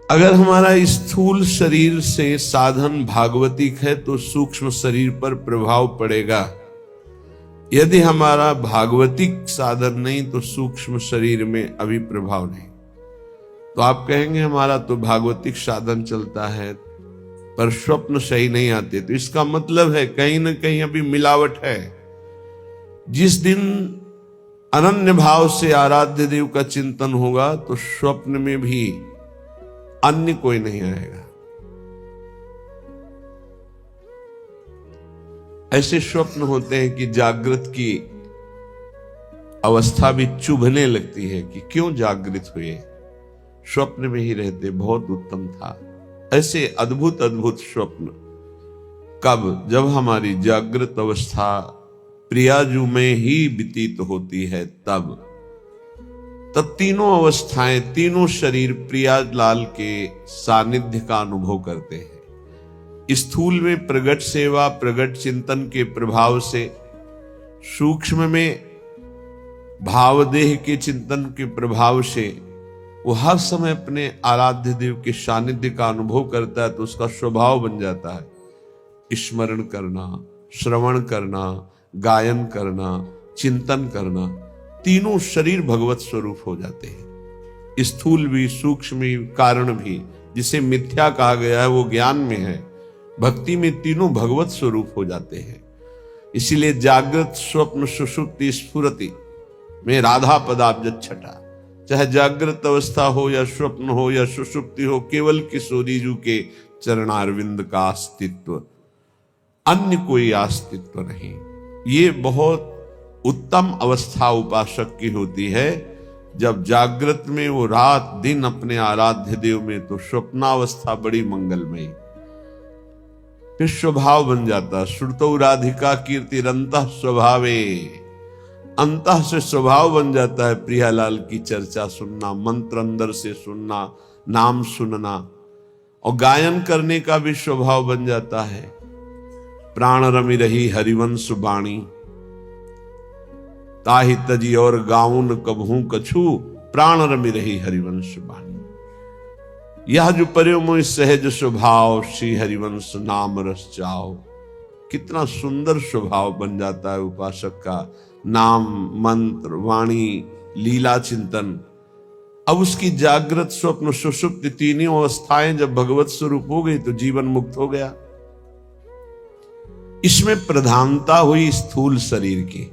अगर हमारा स्थूल शरीर से साधन भागवतिक है तो सूक्ष्म शरीर पर प्रभाव पड़ेगा। यदि हमारा भागवतिक साधन नहीं तो सूक्ष्म शरीर में अभी प्रभाव नहीं। तो आप कहेंगे हमारा तो भागवतिक साधन चलता है पर स्वप्न सही नहीं आते, तो इसका मतलब है कहीं ना कहीं अभी मिलावट है। जिस दिन अनन्य भाव से आराध्य देव का चिंतन होगा तो स्वप्न में भी अन्य कोई नहीं आएगा। ऐसे स्वप्न होते हैं कि जागृत की अवस्था भी चुभने लगती है कि क्यों जागृत हुए, स्वप्न में ही रहते बहुत उत्तम था। ऐसे अद्भुत अद्भुत स्वप्न कब, जब हमारी जागृत अवस्था प्रियाजू में ही व्यतीत होती है तब तीनों अवस्थाएं, तीनों शरीर प्रियालाल के सानिध्य का अनुभव करते हैं। स्थूल में प्रगट सेवा प्रगट चिंतन के प्रभाव से, सूक्ष्म में भावदेह के चिंतन के प्रभाव से वो हर समय अपने आराध्य देव के सानिध्य का अनुभव करता है, तो उसका स्वभाव बन जाता है स्मरण करना, श्रवण करना, गायन करना, चिंतन करना। तीनों शरीर भगवत स्वरूप हो जाते हैं। स्थूल भी, सूक्ष्म भी, कारण भी। जिसे मिथ्या कहा गया है वो ज्ञान में है, भक्ति में तीनों भगवत स्वरूप हो जाते हैं। इसीलिए जागृत स्वप्न सुषुप्ति स्फुरति में राधा पदाब्ज छटा। चाहे जागृत अवस्था हो या स्वप्न हो या सुषुप्ति हो, केवल किशोरी जी के चरणारविंद का अस्तित्व, अन्य कोई अस्तित्व नहीं। ये बहुत उत्तम अवस्था उपासक की होती है। जब जागृत में वो रात दिन अपने आराध्य देव में, तो स्वप्नावस्था बड़ी मंगलमयी। फिर स्वभाव बन जाता, श्रुतौ राधिका कीर्तिरंतः स्वभावे। अंतः से स्वभाव बन जाता है प्रियालाल की चर्चा सुनना, मंत्र अंदर से सुनना, नाम सुनना, और गायन करने का भी स्वभाव बन जाता है। प्राण रमि रही हरिवंश बाणी, ताहि तजी और गाउन कबहू कछु, प्राण रमि रही हरिवंश बाणी। यह जो पर्यो मोहि सहज स्वभाव, श्री हरिवंश नाम रस जाओ। कितना सुंदर स्वभाव बन जाता है उपासक का। नाम, मंत्र, वाणी, लीला चिंतन। अब उसकी जागृत स्वप्न सुषुप्ति तीनों अवस्थाएं जब भगवत स्वरूप हो गई तो जीवन मुक्त हो गया। इसमें प्रधानता हुई स्थूल शरीर की।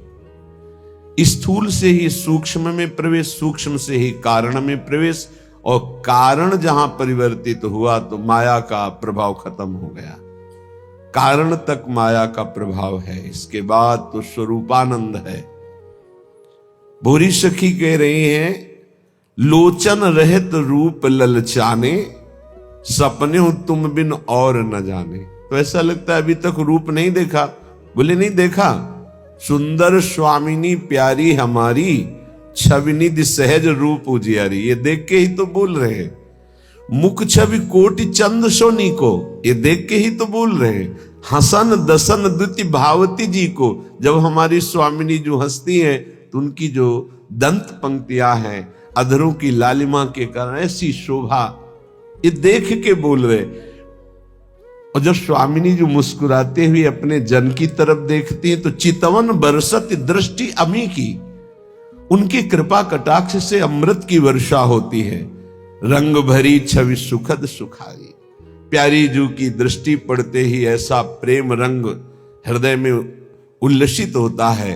स्थूल से ही सूक्ष्म में प्रवेश, सूक्ष्म से ही कारण में प्रवेश, और कारण जहां परिवर्तित हुआ तो माया का प्रभाव खत्म हो गया। कारण तक माया का प्रभाव है, इसके बाद तो स्वरूपानंद है। भूरी सखी कह रही हैं, लोचन रहित रूप ललचाने, सपने हो तुम बिन और न जाने। तो ऐसा लगता है अभी तक रूप नहीं देखा। बोले नहीं देखा, सुंदर स्वामिनी प्यारी हमारी, छविनिधि सहज रूप उजियारी। ये देख के ही तो बोल रहे हैं। मुख छवि कोटि चंद सोनी को, ये देख के ही तो बोल रहे हैं। हसन दसन द्विति भावती जी को, जब हमारी स्वामिनी जो हंसती हैं तो उनकी जो दंत पंक्तियां हैं, अधरों की लालिमा के कारण ऐसी शोभा, ये देख के बोल रहे। और जब स्वामिनी जो मुस्कुराते हुए अपने जन की तरफ देखती हैं तो चितवन बरसत दृष्टि अमी की, उनकी कृपा कटाक्ष से अमृत की वर्षा होती है। रंग भरी छवि सुखद सुखाई, प्यारी जू की दृष्टि पड़ते ही ऐसा प्रेम रंग हृदय में उल्लसित होता है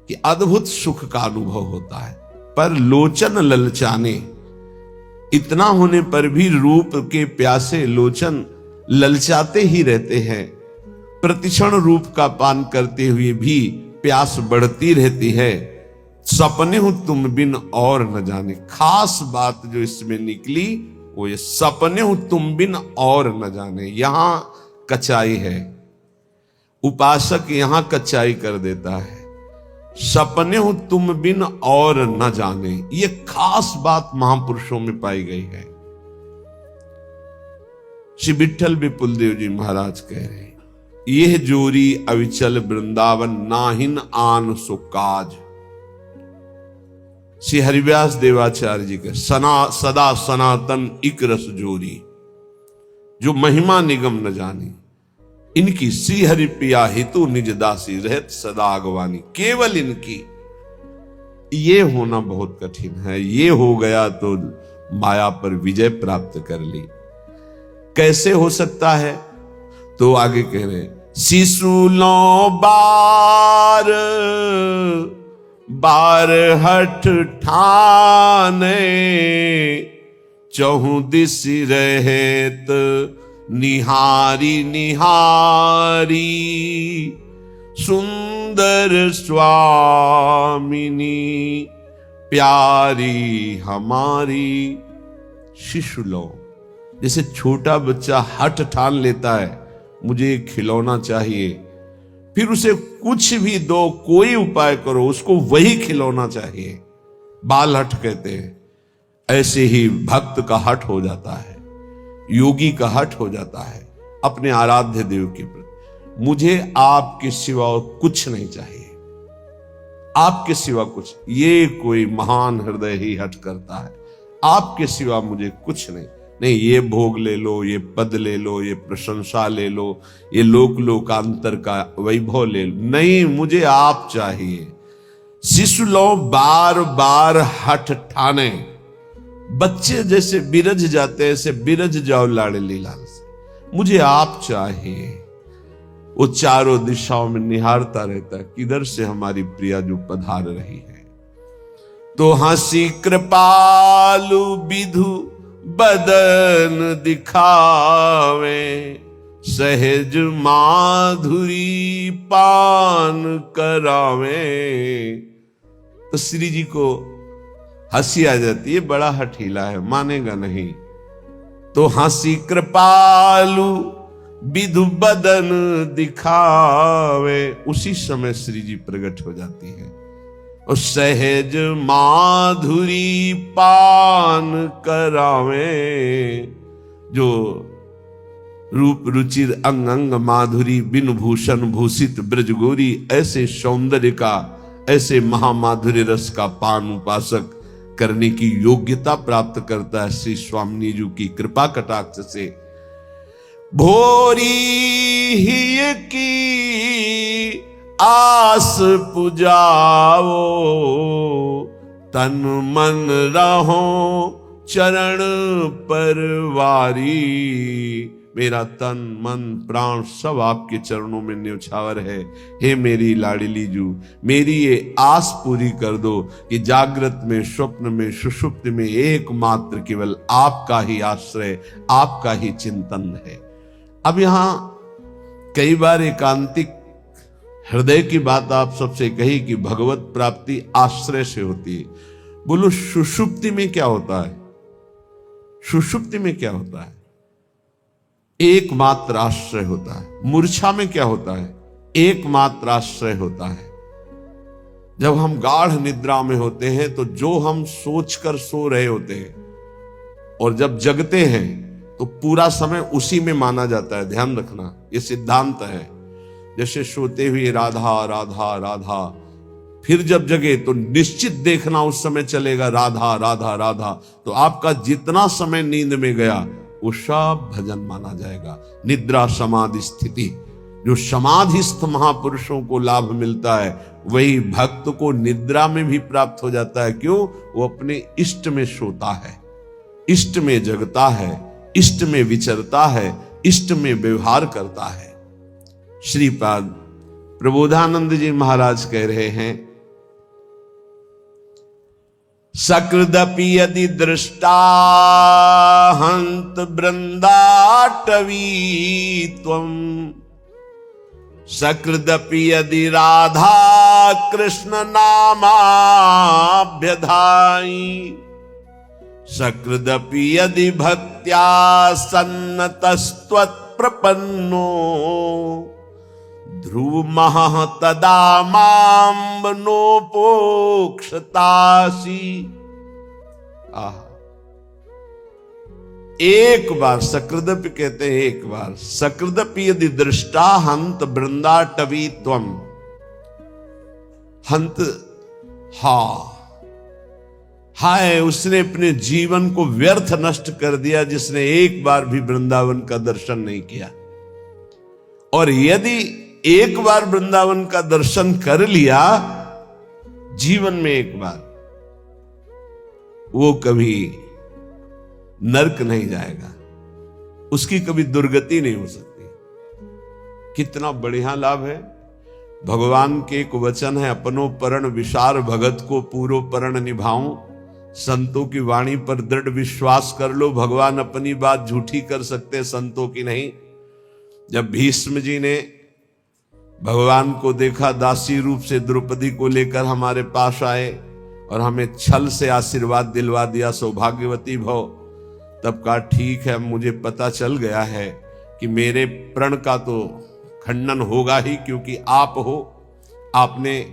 कि अद्भुत सुख का अनुभव होता है। पर लोचन ललचाने, इतना होने पर भी रूप के प्यासे लोचन ललचाते ही रहते हैं। प्रतिक्षण रूप का पान करते हुए भी प्यास बढ़ती रहती है। सपने हो तुम बिन और न जाने। खास बात जो इसमें निकली वो ये सपने हो तुम बिन और न जाने। यहां कचाई है, उपासक यहां कचाई कर देता है। सपने हो तुम बिन और न जाने, ये खास बात महापुरुषों में पाई गई है। श्री विठ्ठल विपुल देव जी महाराज कह रहे हैं, यह जोरी अविचल वृंदावन नाहिन आन सो काज। श्री हरिव्यास देवाचार्य जी के सदा सनातन इक रस जोरी, जो महिमा निगम न जानी, इनकी श्री हरि पिया हेतु निज दासी रहत सदा आगवानी। केवल इनकी, ये होना बहुत कठिन है। ये हो गया तो माया पर विजय प्राप्त कर ली। कैसे हो सकता है? तो आगे कह रहे, शिशुलो बार बार हठ ठाने, चहु दिस रहेत निहारी निहारी, सुंदर स्वामिनी प्यारी हमारी। शिशुलो, जैसे छोटा बच्चा हठ ठान लेता है मुझे खिलौना चाहिए, फिर उसे कुछ भी दो, कोई उपाय करो, उसको वही खिलौना चाहिए, बाल हठ कहते हैं। ऐसे ही भक्त का हठ हो जाता है, योगी का हठ हो जाता है अपने आराध्य देव के प्रति। मुझे आपके सिवा कुछ नहीं चाहिए, आपके सिवा कुछ। ये कोई महान हृदय ही हठ करता है, आपके सिवा मुझे कुछ नहीं। नहीं, ये भोग ले लो, ये पद ले लो, ये प्रशंसा ले लो, ये लोक लोकांतर का वैभव ले लो, नहीं, मुझे आप चाहिए। शिशुलो बार बार हठ ठाने, बच्चे जैसे बिरज जाते हैं, ऐसे बिरज जाओ लाडली लाल से, मुझे आप चाहिए। वो चारों दिशाओं में निहारता रहता है, किधर से हमारी प्रिया जो पधार रही है। तो हंसी कृपालु विधु बदन दिखावे, सहज माधुरी पान करावे। तो श्री जी को हंसी आ जाती है, बड़ा हठीला है, मानेगा नहीं। तो हंसी कृपालु विधु बदन दिखावे, उसी समय श्री जी प्रकट हो जाती है और सहज माधुरी पान करावे। जो रूप रुचिर अंग अंग माधुरी बिन भूषण भूषित ब्रजगोरी, ऐसे सौंदर्य का, ऐसे महामाधुर्य रस का पान उपासक करने की योग्यता प्राप्त करता है श्री स्वामी जी की कृपा कटाक्ष से। भोरी ही की आस पुजाओ, तन मन रहो चरण परवारी। मेरा तन मन प्राण सब आपके चरणों में न्यौछावर है। हे मेरी लाडली जू, मेरी ये आस पूरी कर दो कि जागृत में, स्वप्न में, सुषुप्त में एकमात्र केवल आपका ही आश्रय, आपका ही चिंतन है। अब यहां कई बार एकांतिक हृदय की बात आप सबसे कही कि भगवत प्राप्ति आश्रय से होती है। बोलो, सुषुप्ति में क्या होता है? सुषुप्ति में क्या होता है? एकमात्र आश्रय होता है। मूर्छा में क्या होता है? एकमात्र आश्रय होता है। जब हम गाढ़ निद्रा में होते हैं तो जो हम सोचकर सो रहे होते हैं, और जब जगते हैं तो पूरा समय उसी में माना जाता है। ध्यान रखना, ये सिद्धांत है। जैसे सोते हुए राधा राधा राधा, फिर जब जगे तो निश्चित देखना उस समय चलेगा राधा राधा राधा। तो आपका जितना समय नींद में गया वो सब भजन माना जाएगा। निद्रा समाधि स्थिति, जो समाधिस्थ महापुरुषों को लाभ मिलता है, वही भक्त को निद्रा में भी प्राप्त हो जाता है। क्यों? वो अपने इष्ट में सोता है, इष्ट में जगता है, इष्ट में विचरता है, इष्ट में व्यवहार करता है। श्रीपाद प्रबोधानंद जी महाराज कह रहे हैं, सकृदपि यदि दृष्टा हंत वृंदाटवी त्वं, सकृदपि यदि राधा कृष्ण नामाभ्यधाई, सकृदपि यदि भक्त्या सन्नतस्त्वत् प्रपन्नो, ध्रुवमः तदा मां नोपोक्षतासि। एक बार सकृदपि कहते हैं, एक बार सकृदपि यदि दृष्टा हंत वृंदाटवी त्वं, हंत, हा, हाय, उसने अपने जीवन को व्यर्थ नष्ट कर दिया जिसने एक बार भी वृंदावन का दर्शन नहीं किया। और यदि एक बार वृंदावन का दर्शन कर लिया जीवन में एक बार, वो कभी नरक नहीं जाएगा, उसकी कभी दुर्गति नहीं हो सकती। कितना बढ़िया लाभ है। भगवान के एक वचन है, अपनो परण विशार भगत को पूरो परण निभाऊं। संतों की वाणी पर दृढ़ विश्वास कर लो, भगवान अपनी बात झूठी कर सकते, संतों की नहीं। जब भीष्म जी ने भगवान को देखा, दासी रूप से द्रौपदी को लेकर हमारे पास आए और हमें छल से आशीर्वाद दिलवा दिया, सौभाग्यवती भव। तब कहा ठीक है, मुझे पता चल गया है कि मेरे प्रण का तो खंडन होगा ही, क्योंकि आप हो। आपने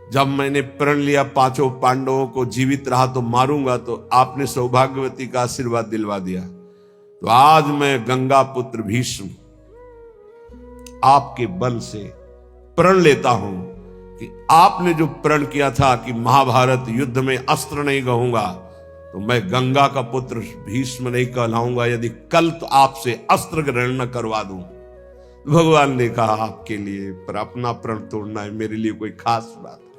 जब मैंने प्रण लिया पांचों पांडवों को जीवित रहा तो मारूंगा, तो आपने सौभाग्यवती का आशीर्वाद दिलवा दिया। तो आज मैं गंगा पुत्र भीष्म आपके बल से प्रण लेता हूं कि आपने जो प्रण किया था कि महाभारत युद्ध में अस्त्र नहीं कहूंगा, तो मैं गंगा का पुत्र भीष्म नहीं कहलाऊंगा यदि कल तो आपसे अस्त्र ग्रहण न करवा दूं। भगवान ने कहा आपके लिए, पर अपना प्रण तोड़ना है मेरे लिए कोई खास बात नहीं।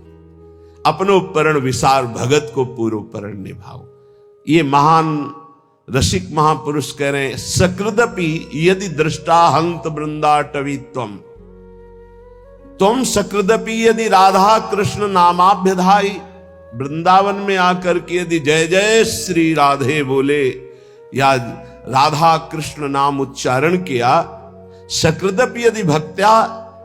अपनो परण विसार भगत को पूरो परण निभाओ। ये महान रसिक महापुरुष कह रहे हैं, सकृदपि यदि दृष्टा हंत वृंदाटवीत्वम, तुम सकृदपि यदि राधा कृष्ण नामाभ्यधाई, वृंदावन में आकर के यदि जय जय श्री राधे बोले या राधा कृष्ण नाम उच्चारण किया, सकृदपि यदि भक्त्या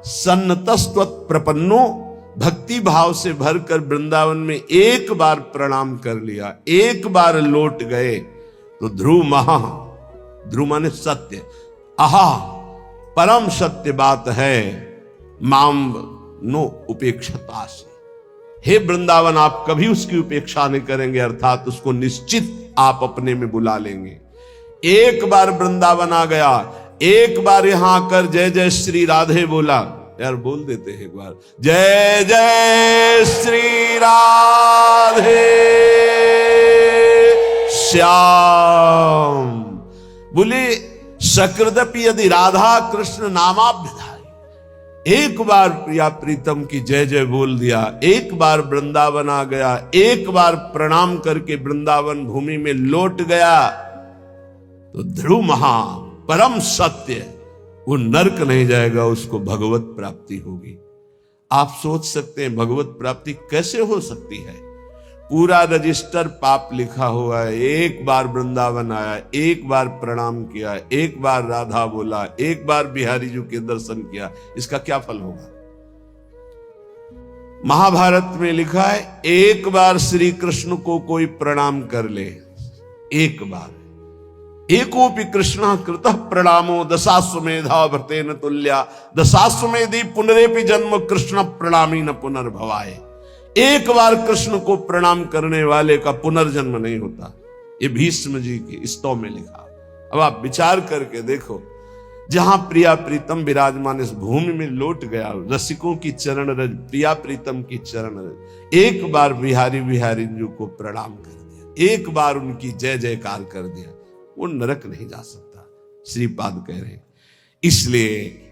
सन्नतस्त्वत् प्रपन्नो, भक्ति भाव से भरकर वृंदावन में एक बार प्रणाम कर लिया, एक बार लौट गए, तो ध्रुव महा, ध्रुव माने सत्य, आहा परम सत्य बात है, माम नो उपेक्षता से। हे वृंदावन, आप कभी उसकी उपेक्षा नहीं करेंगे, अर्थात उसको निश्चित आप अपने में बुला लेंगे। एक बार वृंदावन आ गया, एक बार यहां आकर जय जय श्री राधे बोला, यार बोल देते हैं एक बार, जय जय श्री राधे श्याम बोले, सकृदपि यदि राधा कृष्ण नामाभ्यधाई, एक बार प्रिया प्रीतम की जय जय बोल दिया, एक बार वृंदावन आ गया, एक बार प्रणाम करके वृंदावन भूमि में लौट गया, तो ध्रुव महा परम सत्य, वो नरक नहीं जाएगा, उसको भगवत प्राप्ति होगी। आप सोच सकते हैं भगवत प्राप्ति कैसे हो सकती है? पूरा रजिस्टर पाप लिखा हुआ है, एक बार वृंदावन आया, एक बार प्रणाम किया, एक बार राधा बोला, एक बार बिहारी जी के दर्शन किया, इसका क्या फल होगा? महाभारत में लिखा है, एक बार श्री कृष्ण को कोई प्रणाम कर ले, एक बार, एकोपि कृष्ण कृतः प्रणामो दशाश्वमेधा व्रतेन तुल्या, दशाश्वमेधि पुनरेपि जन्म कृष्ण प्रणामी न पुनर्भवाय। एक बार कृष्ण को प्रणाम करने वाले का पुनर्जन्म नहीं होता, ये भीष्म जी की स्तव में लिखा। अब आप विचार करके देखो, जहां प्रिया प्रीतम विराजमान इस भूमि में लौट गया, रसिकों की चरण रज, प्रिया प्रीतम की चरण रज, एक बार बिहारी बिहारी जी को प्रणाम कर दिया, एक बार उनकी जय जयकार कर दिया, वो नरक नहीं जा सकता। श्रीपाद कह रहे हैं, इसलिए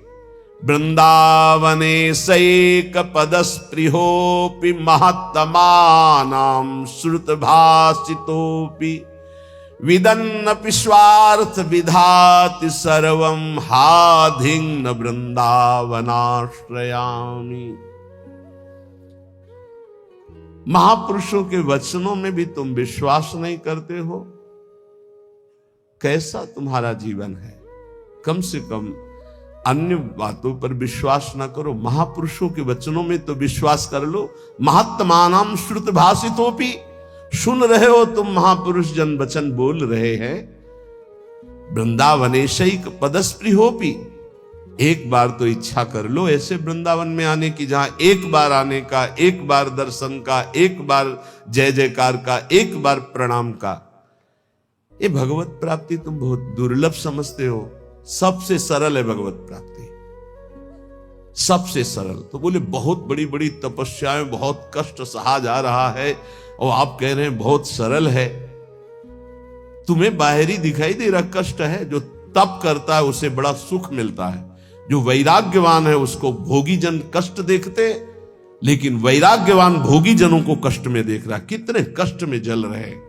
वृंदावने सैक पदस्पृहोपि महत्तमानां श्रुत भाषितोपि विदन्नपि स्वार्थ विधाति सर्वं हाधिं वृंदावनाश्रयामि। महापुरुषों के वचनों में भी तुम विश्वास नहीं करते हो, कैसा तुम्हारा जीवन है? कम से कम अन्य बातों पर विश्वास ना करो, महापुरुषों के वचनों में तो विश्वास कर लो। महात्मानां श्रुत भाषितोपि, सुन रहे हो तुम, महापुरुष जन वचन बोल रहे हैं। वृंदावनेशैक पदस्पृहोपि, एक बार तो इच्छा कर लो ऐसे वृंदावन में आने की, जहां एक बार आने का, एक बार दर्शन का, एक बार जय जयकार का, एक बार प्रणाम का। ये भगवत प्राप्ति तुम बहुत दुर्लभ समझते हो, सबसे सरल है भगवत प्राप्ति, सबसे सरल। तो बोले बहुत बड़ी बड़ी तपस्याएं, बहुत कष्ट सहा जा रहा है और आप कह रहे हैं बहुत सरल है। तुम्हें बाहरी दिखाई दे रहा कष्ट है, जो तप करता है उसे बड़ा सुख मिलता है। जो वैराग्यवान है उसको भोगी जन कष्ट देखते, लेकिन वैराग्यवान भोगी जनों को कष्ट में देख रहा है, कितने कष्ट में जल रहे हैं।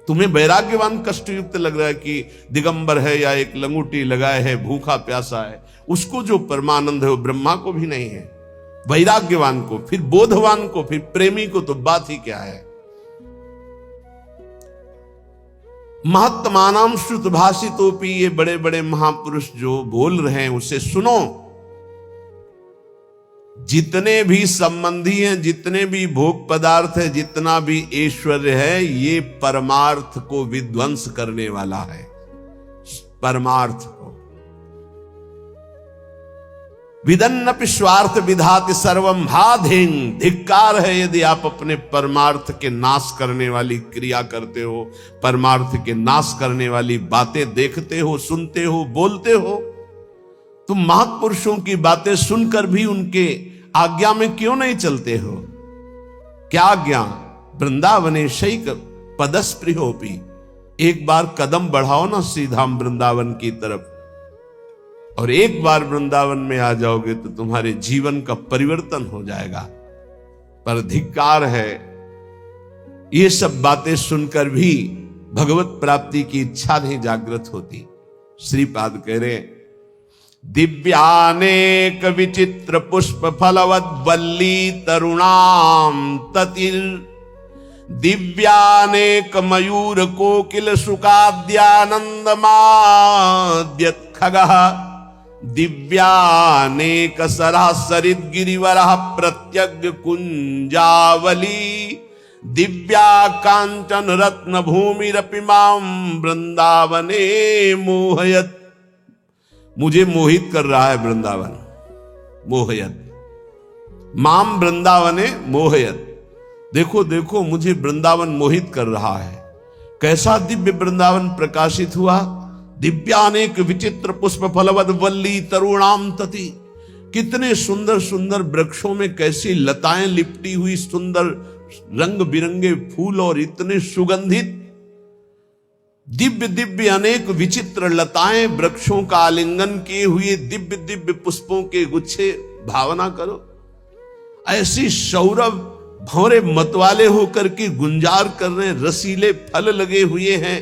तुम्हें वैराग्यवान कष्ट युक्त लग रहा है कि दिगंबर है या एक लंगोटी लगाए है, भूखा प्यासा है, उसको जो परमानंद है वो ब्रह्मा को भी नहीं है। वैराग्यवान को, फिर बोधवान को, फिर प्रेमी को तो बात ही क्या है। महत्तमानाम श्रुत भाषितोपि, ये बड़े बड़े महापुरुष जो बोल रहे हैं उसे सुनो। जितने भी संबंधी हैं, जितने भी भोग पदार्थ है, जितना भी ऐश्वर्य है, ये परमार्थ को विध्वंस करने वाला है। परमार्थ को विदन्नपि स्वार्थ विधाति सर्वम हाधेन, धिक्कार है यदि आप अपने परमार्थ के नाश करने वाली क्रिया करते हो, परमार्थ के नाश करने वाली बातें देखते हो, सुनते हो, बोलते हो। तुम महापुरुषों की बातें सुनकर भी उनके आज्ञा में क्यों नहीं चलते हो? क्या आज्ञा? वृंदावने शैक पदस्पृहोपि, एक बार कदम बढ़ाओ ना सीधा वृंदावन की तरफ, और एक बार वृंदावन में आ जाओगे तो तुम्हारे जीवन का परिवर्तन हो जाएगा। पर धिक्कार है, ये सब बातें सुनकर भी भगवत प्राप्ति की इच्छा नहीं जागृत होती। श्रीपाद कह रहे, दिव्यानेक विचित्र पुष्प फलवत वल्ली तरुणाम ततिर, दिव्यानेक मयूर कोकिल सुखाद्यानंद माद्यत खगः, दिव्यानेक सरासरित गिरिवरः प्रत्यग्र कुंजावली, दिव्या कांचन रत्न भूमिरपि मां वृंदावने मोहयत। मुझे मोहित कर रहा है वृंदावन, मोहयत माम वृंदावने मोहयत। देखो देखो मुझे वृंदावन मोहित कर रहा है। कैसा दिव्य वृंदावन प्रकाशित हुआ। दिव्यानेक विचित्र पुष्प फलवद वल्ली तरुणाम तति, कितने सुंदर सुंदर वृक्षों में कैसी लताएं लिपटी हुई, सुंदर रंग बिरंगे फूल और इतने सुगंधित, दिव्य दिव्य अनेक विचित्र लताएं, वृक्षों का आलिंगन किए हुए दिव्य दिव्य पुष्पों के गुच्छे। भावना करो, ऐसी सौरभ भंवरे मतवाले होकर के गुंजार कर रहे, रसीले फल लगे हुए हैं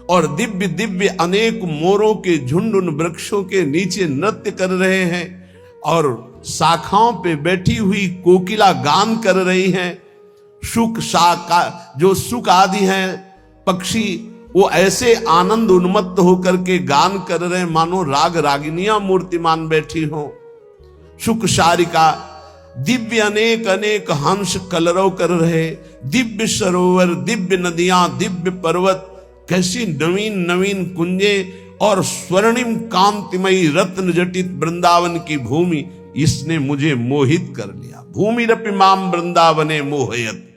और दिव्य दिव्य अनेक मोरों के झुंड उन वृक्षों के नीचे नृत्य कर रहे हैं और शाखाओं पे बैठी हुई कोकिला गान कर रही हैं। शुक शाका जो सुक आदि हैं पक्षी, वो ऐसे आनंद उन्मत्त होकर के गान कर रहे हैं मानो राग रागिनियां मूर्तिमान बैठी हो। शुक शारिका, दिव्य अनेक अनेक हंस कलरव कर रहे, दिव्य सरोवर, दिव्य नदियां, दिव्य पर्वत, कैसी नवीन नवीन कुंजे और स्वर्णिम कांतिमयी रत्न जटित वृंदावन की भूमि, इसने मुझे मोहित कर लिया। भूमिरपि माम वृंदावने मोहयत,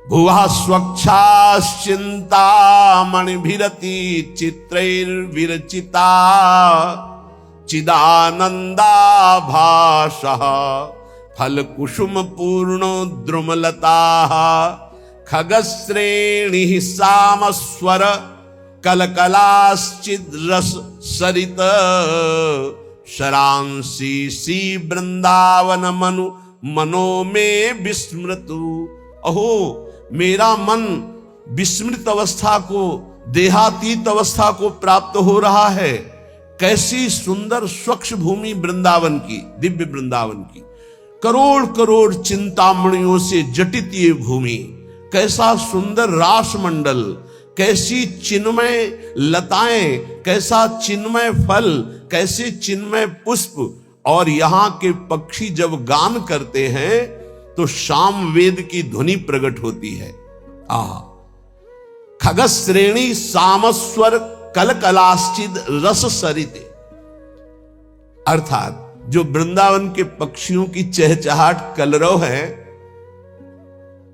भुवा स्वच्छाश्चिंता मणिभिरति चित्रैर्विरचिता, चिदानंदा भाषः फल कुसुम पूर्ण द्रुमलता, खगश्रेणी सामस्वर कलकलाश्चिद रस सरित, शरांसी सी वृंदावन मनु मनो में विस्मृतु। अहो मेरा मन विस्मृत अवस्था को, देहातीत अवस्था को प्राप्त हो रहा है। कैसी सुंदर स्वच्छ भूमि वृंदावन की, दिव्य वृंदावन की, करोड़ करोड़ चिंतामणियों से जटित ये भूमि, कैसा सुंदर रासमंडल, कैसी चिन्मय लताएं, कैसा चिन्मय फल, कैसे चिन्मय पुष्प, और यहां के पक्षी जब गान करते हैं तो शाम वेद की ध्वनि प्रकट होती है। खगश्रेणी सामस्वर कलकलाश्चिद रस सरिते, अर्थात जो वृंदावन के पक्षियों की चहचहाट कलरव है,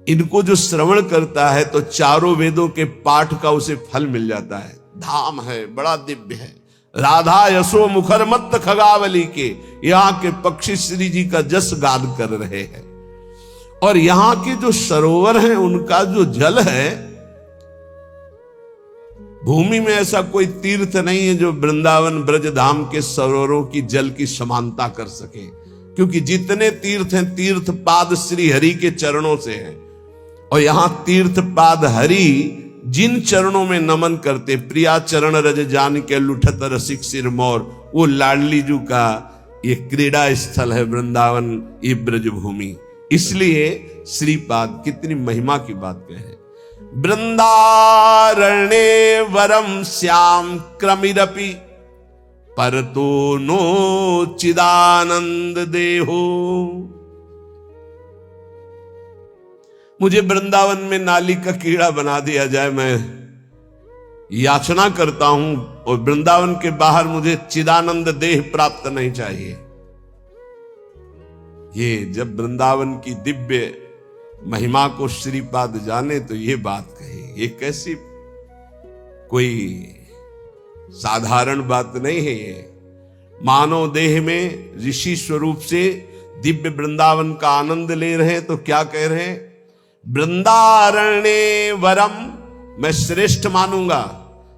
इनको जो श्रवण करता है तो चारों वेदों के पाठ का उसे फल मिल जाता है। धाम है, बड़ा दिव्य है, राधा यशो मुखर मत खगावली के यहां के पक्षी श्री जी का जस गान कर रहे हैं। और यहां के जो सरोवर हैं उनका जो जल है, भूमि में ऐसा कोई तीर्थ नहीं है जो वृंदावन ब्रज धाम के सरोवरों की जल की समानता कर सके, क्योंकि जितने तीर्थ हैं तीर्थ पाद श्री हरि के चरणों से हैं। और यहां तीर्थ पाद हरि जिन चरणों में नमन करते, प्रिया चरण रज जान के लुठत रसिक सिर मोर, वो लाडली जू का ये क्रीड़ा स्थल है वृंदावन, ये ब्रज भूमि। इसलिए श्रीपाद कितनी महिमा की बात कहे, वृंदारण्ये वरम श्याम क्रमिरपि परतो नो चिदानंद देहो। मुझे वृंदावन में नाली का कीड़ा बना दिया जाए, मैं याचना करता हूं, और वृंदावन के बाहर मुझे चिदानंद देह प्राप्त नहीं चाहिए। ये जब वृंदावन की दिव्य महिमा को श्रीपाद जाने तो ये बात कही, ये कैसी कोई साधारण बात नहीं है। ये मानव देह में ऋषि स्वरूप से दिव्य वृंदावन का आनंद ले रहे हैं, तो क्या कह रहे हैं, वृंदारण्ये वरम, मैं श्रेष्ठ मानूंगा,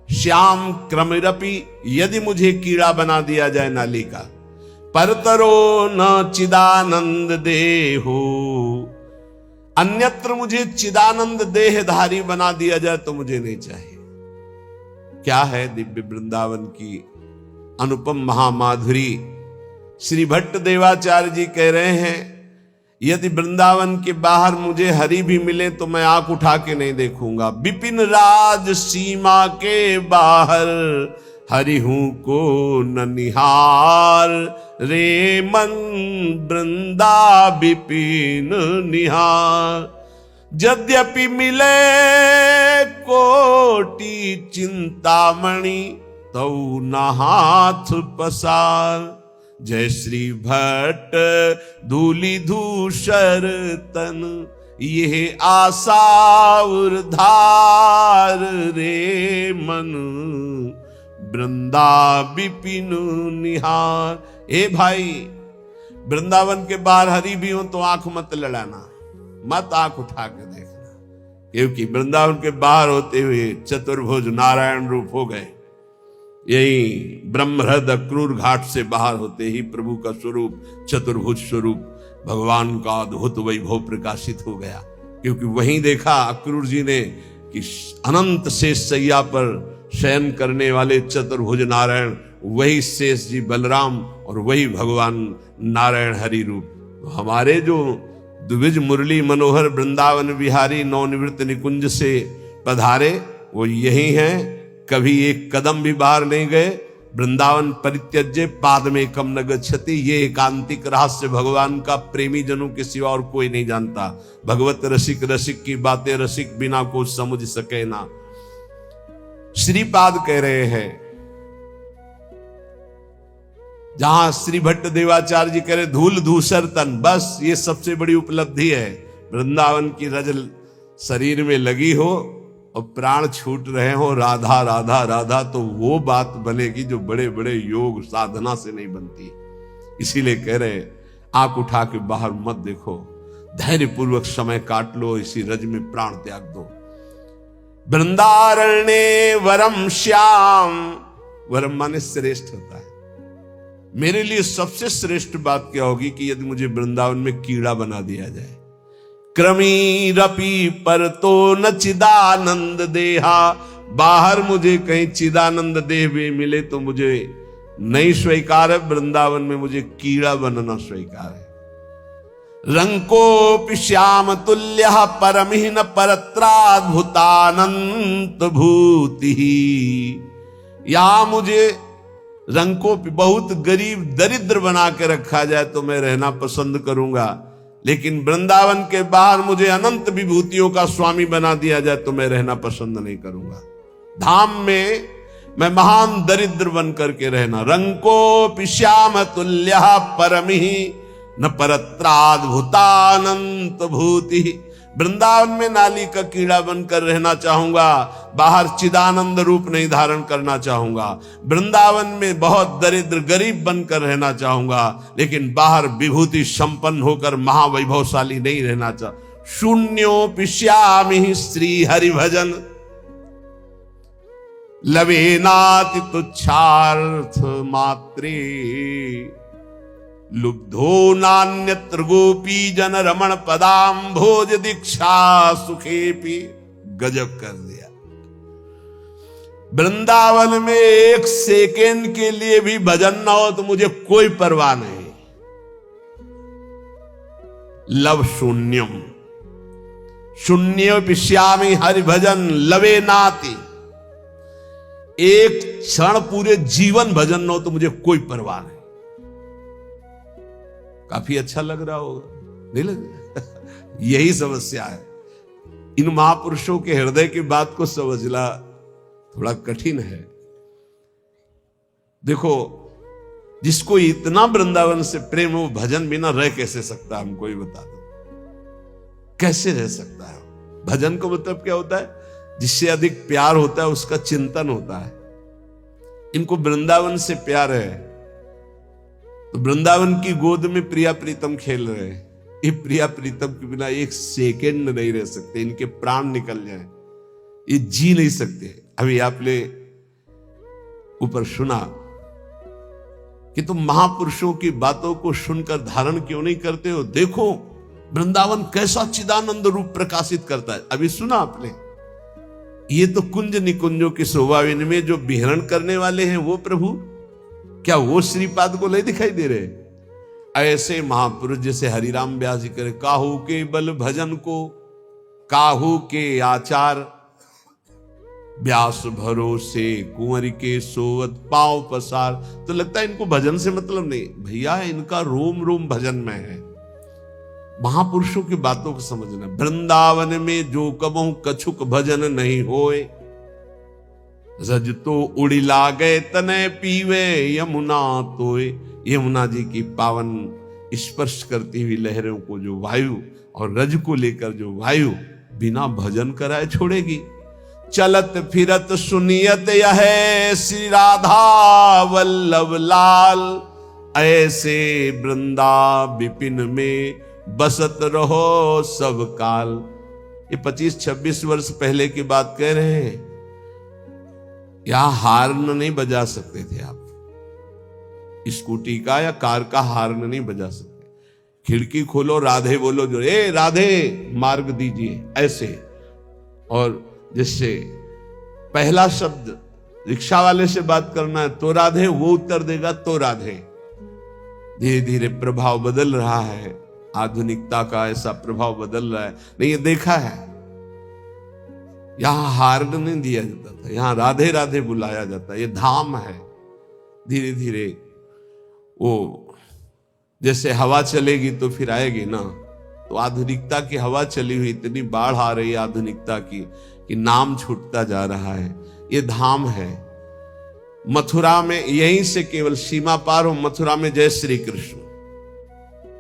श्याम क्रमिरपि, यदि मुझे कीड़ा बना दिया जाए नाली का, परतरो न चिदानंद देहो, अन्यत्र मुझे चिदानंद देहधारी बना दिया जाए तो मुझे नहीं चाहिए। क्या है दिव्य वृंदावन की अनुपम महामाधुरी। श्री भट्ट देवाचार्य जी कह रहे हैं, यदि वृंदावन के बाहर मुझे हरि भी मिले तो मैं आंख उठा के नहीं देखूंगा। विपिन राज सीमा के बाहर हरि हूं को न निहार, रे मन वृंदा विपिन निहार। यद्यपि मिले कोटि चिंतामणि तौ न हाथ पसार। जय श्री भट्ट धूलि धूसर तन ये आशा उर्धार, रे मन वृंदा विपिन निहार। ए भाई, वृंदावन के बाहर हरि भी हो तो आंख मत लड़ाना, मत आंख उठा के देखना, क्योंकि वृंदावन के बाहर होते हुए चतुर्भुज नारायण रूप हो गए। यही ब्रह्महृद अक्रूर घाट से बाहर होते ही प्रभु का स्वरूप चतुर्भुज स्वरूप भगवान का अद्भुत वैभव प्रकाशित हो गया, क्योंकि वहीं देखा अक्रूर जी ने कि अनंत शेष सैया पर शयन करने वाले चतुर्भुज नारायण वही शेष जी बलराम और वही भगवान नारायण हरि रूप। हमारे जो द्विज मुरली मनोहर वृंदावन बिहारी नवनिवृत्त निकुंज से पधारे वो यही हैं, कभी एक कदम भी बाहर नहीं गए। वृंदावन परित्यज्य पाद में कम न गच्छति, ये एकांतिक रहस्य भगवान का प्रेमी जनों के सिवा और कोई नहीं जानता। भगवत रसिक रसिक की बातें रसिक बिना को समझ सके ना। श्रीपाद कह रहे हैं, जहां श्री भट्ट देवाचार्य जी कह रहे धूल धूसर तन, बस ये सबसे बड़ी उपलब्धि है। वृंदावन की रजल शरीर में लगी हो और प्राण छूट रहे हो राधा राधा राधा, तो वो बात बनेगी जो बड़े बड़े योग साधना से नहीं बनती। इसीलिए कह रहे आंख उठा के बाहर मत देखो, धैर्य पूर्वक समय काट लो, इसी रज में प्राण त्याग दो। वृंदारण्ये वरम श्याम, वरम माने श्रेष्ठ होता है। मेरे लिए सबसे श्रेष्ठ बात क्या होगी कि यदि मुझे वृंदावन में कीड़ा बना दिया जाए। क्रमीरपि परतो न चिदानंद देहा, बाहर मुझे कहीं चिदानंद देह भी मिले तो मुझे नहीं स्वीकार है, वृंदावन में मुझे कीड़ा बनना स्वीकार है। रंकोपि श्याम तुल्य परमिह न परत्राद्भुतानंत भूति, यहां मुझे रंकोपि बहुत गरीब दरिद्र बना के रखा जाए तो मैं रहना पसंद करूंगा, लेकिन वृंदावन के बाहर मुझे अनंत विभूतियों का स्वामी बना दिया जाए तो मैं रहना पसंद नहीं करूंगा। धाम में मैं महान दरिद्र बन करके रहना। रंकोपि श्याम तुल्य परमिहि न परत्राद्भुतानंत भूति, वृंदावन में नाली का कीड़ा बनकर रहना चाहूंगा, बाहर चिदानंद रूप नहीं धारण करना चाहूंगा। वृंदावन में बहुत दरिद्र गरीब बनकर रहना चाहूंगा, लेकिन बाहर विभूति संपन्न होकर महावैभवशाली नहीं रहना चाह। शून्योपिष्यामि श्री हरि भजन लवेनाति तुच्छार्थ मात्रे लुब्धो नान्यत्र गोपी जन रमण पदाम भोज दीक्षा सुखेपी। गजब कर दिया। वृंदावन में एक सेकेंड के लिए भी भजन ना हो तो मुझे कोई परवाह नहीं। लव शून्यम शून्य पिश्यामी हरि भजन लवे नाति। एक क्षण पूरे जीवन भजन न हो तो मुझे कोई परवाह नहीं। काफी अच्छा लग रहा होगा, नहीं लग रहा? यही समस्या है। इन महापुरुषों के हृदय की बात को समझना थोड़ा कठिन है। देखो, जिसको इतना वृंदावन से प्रेम वो भजन बिना रह कैसे सकता है? हमको ही बता दो, कैसे रह सकता है? भजन का मतलब क्या होता है? जिससे अधिक प्यार होता है उसका चिंतन होता है। इनको वृंदावन से प्यार है तो वृंदावन की गोद में प्रिया प्रीतम खेल रहे हैं। ये प्रिया प्रीतम के बिना एक सेकेंड नहीं रह सकते। इनके प्राण निकल जाए, ये जी नहीं सकते। अभी आपने ऊपर सुना कि तुम महापुरुषों की बातों को सुनकर धारण क्यों नहीं करते हो? देखो वृंदावन कैसा चिदानंद रूप प्रकाशित करता है। अभी सुना आपने? ये तो कुंज निकुंजों की शोभा में जो विहरण करने वाले हैं वो प्रभु, क्या वो श्रीपाद को नहीं दिखाई दे रहे? ऐसे महापुरुष जैसे हरिराम व्यास जी करे, काहू के बल भजन को काहू के आचार, व्यास भरोसे कुंवर के सोवत पांव पसार। तो लगता है इनको भजन से मतलब नहीं। भैया इनका रोम रोम भजन में है। महापुरुषों की बातों को समझना। वृंदावन में जो कबहू कछुक भजन नहीं होए, रज तो उड़ी लागे तने पीवे यमुना तोए। यमुना जी की पावन स्पर्श करती हुई लहरों को जो वायु और रज को लेकर जो वायु बिना भजन कराए छोड़ेगी। चलत फिरत सुनियत यह श्री राधा वल्लभ लाल, ऐसे वृंदा विपिन में बसत रहो सब काल। ये 25-26 वर्ष पहले की बात कह रहे हैं। यहां हार्न नहीं बजा सकते थे आप, स्कूटी का या कार का हार्न नहीं बजा सकते। खिड़की खोलो, राधे बोलो, जो ए राधे मार्ग दीजिए, ऐसे। और जिससे पहला शब्द रिक्शा वाले से बात करना है तो राधे, वो उत्तर देगा तो राधे। धीरे धीरे प्रभाव बदल रहा है, आधुनिकता का ऐसा प्रभाव बदल रहा है। नहीं, ये देखा है, यहां हार्न नहीं दिया जाता था, यहां राधे राधे बुलाया जाता है। ये धाम है। धीरे धीरे वो जैसे हवा चलेगी तो फिर आएगी ना, तो आधुनिकता की हवा चली हुई, इतनी बाढ़ आ रही है आधुनिकता की कि नाम छूटता जा रहा है। ये धाम है। मथुरा में यहीं से केवल सीमा पार हो, मथुरा में जय श्री कृष्ण,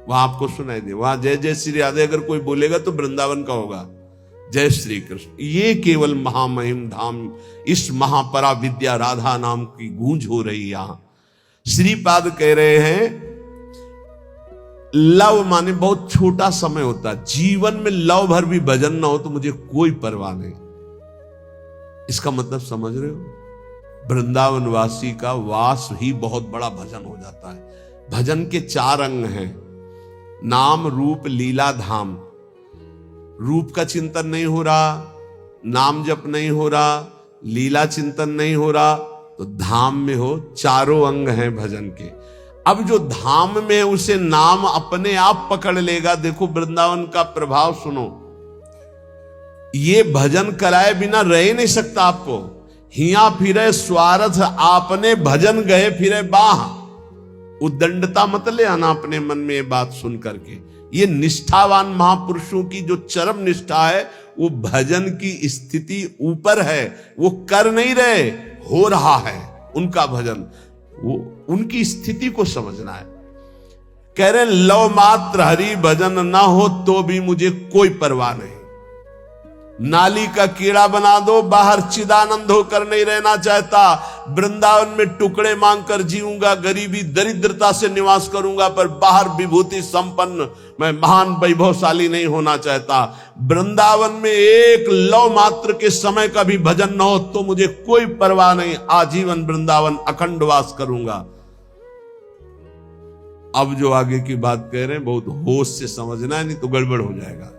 वहां आपको सुनाई दे। वहां जय जय श्री राधे अगर कोई बोलेगा तो वृंदावन का होगा, जय श्री कृष्ण। ये केवल महामहिम धाम, इस महापरा विद्या राधा नाम की गूंज हो रही। यहां श्रीपाद कह रहे हैं लव माने बहुत छोटा समय होता है। जीवन में लव भर भी भजन ना हो तो मुझे कोई परवाह नहीं। इसका मतलब समझ रहे हो? वृंदावन वासी का वास ही बहुत बड़ा भजन हो जाता है। भजन के 4 अंग हैं, नाम रूप लीला धाम। रूप का चिंतन नहीं हो रहा, नाम जप नहीं हो रहा, लीला चिंतन नहीं हो रहा, तो धाम में हो। 4 अंग हैं भजन के। अब जो धाम में उसे नाम अपने आप पकड़ लेगा। देखो वृंदावन का प्रभाव सुनो। ये भजन कराए बिना रह नहीं सकता आपको। हिया फिरे स्वार्थ आपने भजन गए फिरे बाह। उद्दंडता मत ले आना अपने मन में ये बात सुन करके। ये निष्ठावान महापुरुषों की जो चरम निष्ठा है, वो भजन की स्थिति ऊपर है। वो कर नहीं रहे, हो रहा है उनका भजन। वो उनकी स्थिति को समझना है। कह रहे लव मात्र हरि भजन ना हो तो भी मुझे कोई परवाह नहीं। नाली का कीड़ा बना दो, बाहर चिदानंद होकर नहीं रहना चाहता। वृंदावन में टुकड़े मांगकर जीऊंगा, गरीबी दरिद्रता से निवास करूंगा, पर बाहर विभूति संपन्न मैं महान वैभवशाली नहीं होना चाहता। वृंदावन में एक लौ मात्र के समय का भी भजन न हो तो मुझे कोई परवाह नहीं, आजीवन वृंदावन अखंड वास करूंगा। अब जो आगे की बात कह रहे हैं बहुत होश से समझना है, नहीं तो गड़बड़ हो जाएगा।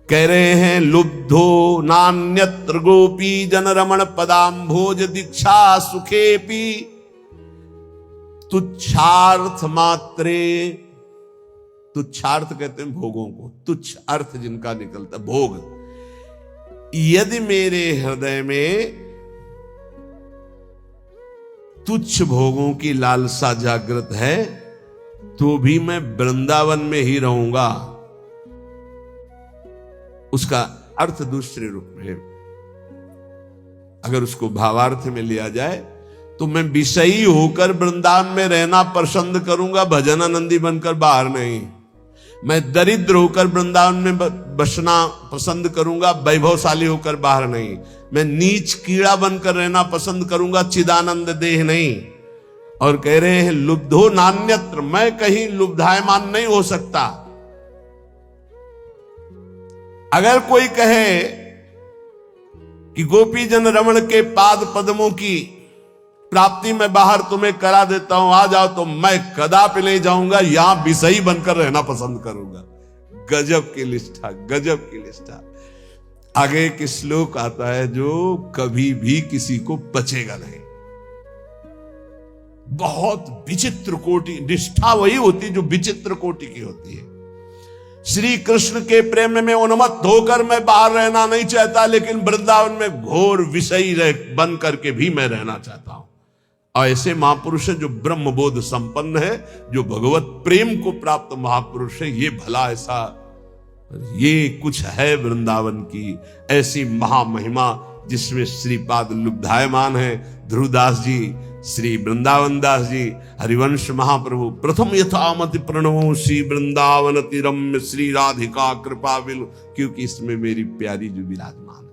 कह रहे हैं लुब्धो नान्यत्र गोपी जन रमण पदाम्भोज दीक्षा सुखेपी तुच्छार्थ मात्रे। तुच्छार्थ कहते हैं भोगों को, तुच्छ अर्थ जिनका निकलता भोग। यदि मेरे हृदय में तुच्छ भोगों की लालसा जागृत है तो भी मैं वृंदावन में ही रहूंगा। उसका अर्थ दूसरे रूप में है। अगर उसको भावार्थ में लिया जाए तो मैं विषयी होकर वृंदावन में रहना पसंद करूंगा, भजनानंदी बनकर बाहर नहीं। मैं दरिद्र होकर वृंदावन में बसना पसंद करूंगा, वैभवशाली होकर बाहर नहीं। मैं नीच कीड़ा बनकर रहना पसंद करूंगा, चिदानंद देह नहीं। और कह रहे हैं लुब्धो नान्यत्र, मैं कहीं लुब्धायमान नहीं हो सकता। अगर कोई कहे कि गोपी जन रमण के पाद पद्मों की प्राप्ति में बाहर तुम्हें करा देता हूं, आ जाओ, तो मैं कदापि नहीं जाऊंगा, यहां विषयी बनकर रहना पसंद करूंगा। गजब की निष्ठा, गजब की निष्ठा। आगे एक श्लोक आता है जो कभी भी किसी को बचेगा नहीं। बहुत विचित्र कोटि निष्ठा वही होती जो विचित्र कोटि की होती है। श्री कृष्ण के प्रेम में उन्मत्त होकर मैं बाहर रहना नहीं चाहता, लेकिन वृंदावन में घोर विषयी बन करके भी मैं रहना चाहता हूं। और ऐसे महापुरुष हैं जो ब्रह्मबोध संपन्न है, जो भगवत प्रेम को प्राप्त महापुरुष है। ये भला ऐसा, ये कुछ है वृंदावन की ऐसी महामहिमा जिसमें श्रीपाद लुब्धायमान है। ध्रुवदास जी, श्री वृंदावन दास जी, हरिवंश महाप्रभु प्रथम यथामति प्रणवो श्री वृंदावन तिरम्य श्री राधिका कृपा बिल, क्योंकि इसमें मेरी प्यारी जो विराजमान